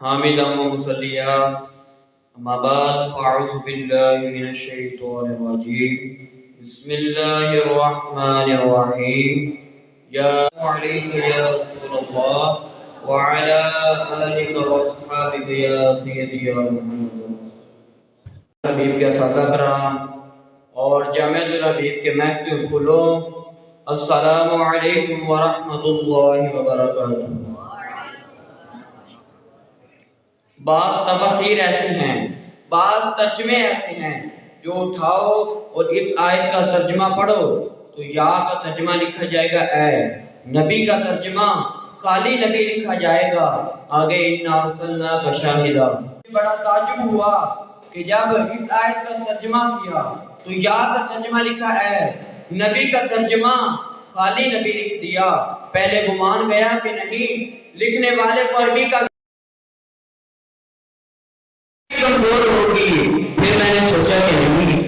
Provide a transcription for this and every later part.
حامدا ومصليا أما بعد فأعوذ بالله من الشيطان الرجيم بسم الله الرحمن الرحيم يا عليك يا رسول الله وعلى آلك وأصحابك يا سيدي يا محمد حبیب کے اساتذہ کرام اور جامعہ الحبیب کے محترم پھولوں، السلام علیکم ورحمۃ اللہ وبرکاتہ۔ بعض تفسیر ایسی ہیں، بعض ترجمے ایسے ہیں جو اٹھاؤ اور اس آیت کا ترجمہ پڑھو تو یا کا ترجمہ لکھا جائے گا اے، نبی کا ترجمہ خالی نبی لکھا جائے گا آگے اِنَّا أَرْسَلْنَاكَ شَاهِدًا۔ بڑا تعجب ہوا کہ جب اس آیت کا ترجمہ کیا تو یا کا ترجمہ لکھا اے، نبی کا ترجمہ خالی نبی لکھ دیا۔ پہلے گمان گیا کہ نہیں لکھنے والے کو عربی کا کمزور ہوگی، پھر میں نے سوچا کہ نہیں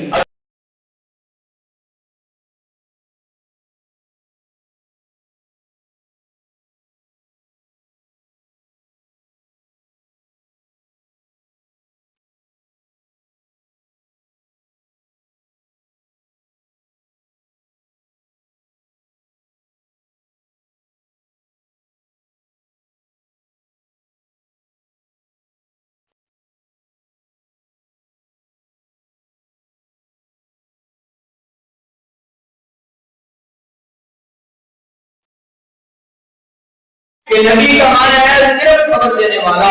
کہ نبی کا معنی ہے صرف خبر دینے والا،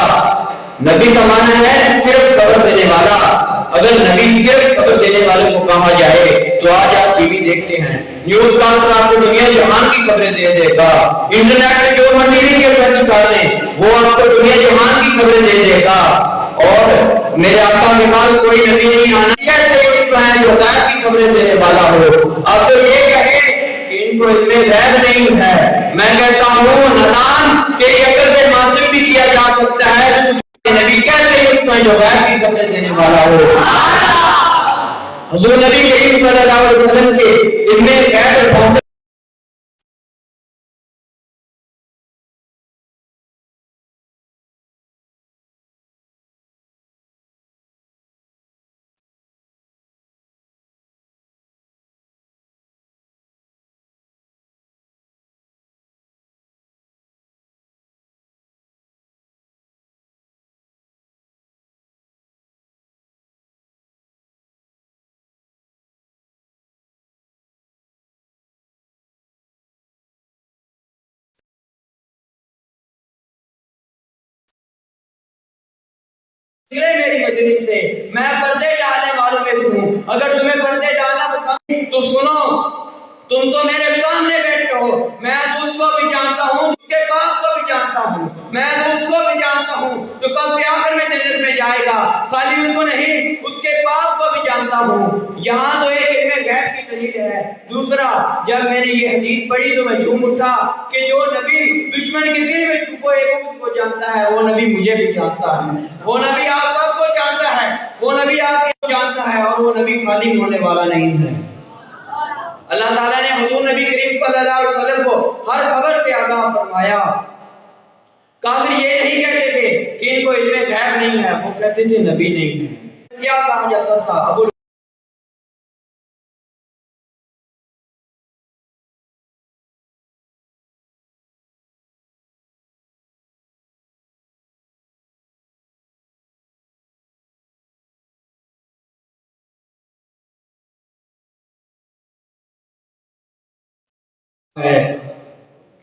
نبی کا معنی ہے صرف خبر دینے والا۔ اگر نبی صرف خبر دینے والے کو کہا جائے تو آج آپ ٹی وی دیکھتے ہیں، نیوز کانفرنس آپ کو دنیا جہان کی خبریں دے دے گا، انٹرنیٹ میں جو مرضی کے سرچ کر لیں وہ آپ کو دنیا جہان کی خبریں دے دے گا۔ اور میرے آقا کے پاس کوئی نبی نہیں آنا کیسے جو غیب کی خبریں دینے والا ہو؟ اب تو یہ کہیں ان کو علم غیب نہیں ہے، میں کہتا ہوں نادان تیری عقل سے معصوم بھی کیا جا سکتا ہے، نبی کیسے اس میں جو غیب کی خبریں دینے والا ہو؟ حضور نبی کریم صلی اللہ علیہ وسلم کے علم غیب اور میری مجلس سے میں پردے ڈالنے والوں میں سے ہوں، اگر تمہیں پردے ڈالنا پسند تو سنو، تم تو میرے سامنے بیٹھے ہو، میں تو اس کو بھی جانتا ہوں، اس کے پاس کو بھی جانتا ہوں، میں تو اس کو بھی جانتا ہوں جو سب سے آخر میں جنت میں جائے گا، خالی اس کو نہیں اس کے پاس کو بھی جانتا ہوں۔ یہاں تو ایک علم غیب کی دلیل ہے۔ دوسرا، جب میں نے یہ حدیث پڑھی تو میں جھوم اٹھا کہ جو نبی دشمن کے دل میں چھپے ہوئے کو جانتا ہے وہ نبی مجھے بھی جانتا ہے، وہ نبی آپ سب کو جانتا ہے، وہ نبی آپ کو جانتا ہے، اور وہ نبی خالی ہونے والا نہیں ہے۔ اللہ تعالیٰ نے حضور نبی کریم صلی اللہ علیہ وسلم کو ہر خبر سے آگاہ فرمایا۔ کافر یہ نہیں کہتے تھے کہ ان کو علم غیب نہیں ہے، وہ کہتے تھے نبی نہیں ہے۔ کیا کہا جاتا تھا؟ ابو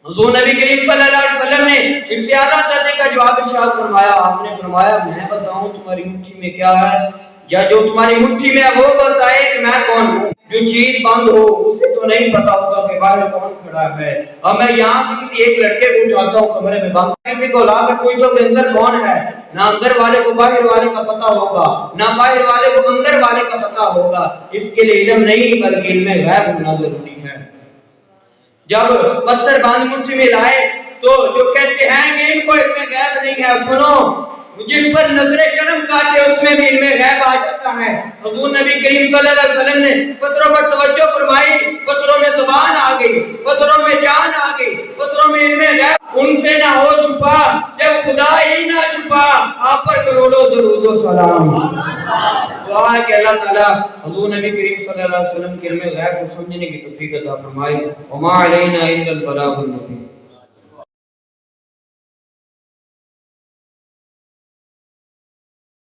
حضور نبی کریم صلی اللہ علیہ وسلم نے اس سے اعلیٰ درجے کا جواب ارشاد فرمایا۔ آپ نے فرمایا میں بتاؤں تمہاری مٹھی میں کیا ہے، یا جو تمہاری مٹھی میں وہ بتائے کہ میں کون ہوں۔ جو چیز بند ہو اسے تو نہیں پتا ہوگا کہ باہر کون کھڑا ہے، اور میں یہاں سے کسی ایک لڑکے کو اٹھاتا ہوں کمرے میں بند، کسی کو لا کر کوئی تو اندر کون ہے، نہ اندر والے کو باہر والے کا پتا ہوگا، نہ باہر والے کو اندر والے کا پتا ہوگا۔ اس کے لیے علم نہیں بلکہ علم غیب ہونا ضروری ہے۔ جب پتھر باندھ مٹھی میں لائے تو جو کہتے ہیں کہ ان کو علم غیب نہیں ہے، سنو جس پر نظر کرم کاٹے اس میں بھی علم غیب آ جاتا ہے۔ حضور نبی کریم صلی اللہ علیہ وسلم نے پتھروں پر توجہ فرمائی، پتھروں میں زبان آ گئی، پتھروں میں جان آ گئی، پتھروں میں علم غیب ان سے نہ ہو چھپا جب خدا ہی نہ چھپا، السلام. دعا ہے کہ اللہ تعالیٰ حضور نبی کریم صلی اللہ علیہ وسلم کے علم غیب کو سمجھنے کی توفیق عطا فرمائے. وما علینا الا البلاغ المبین.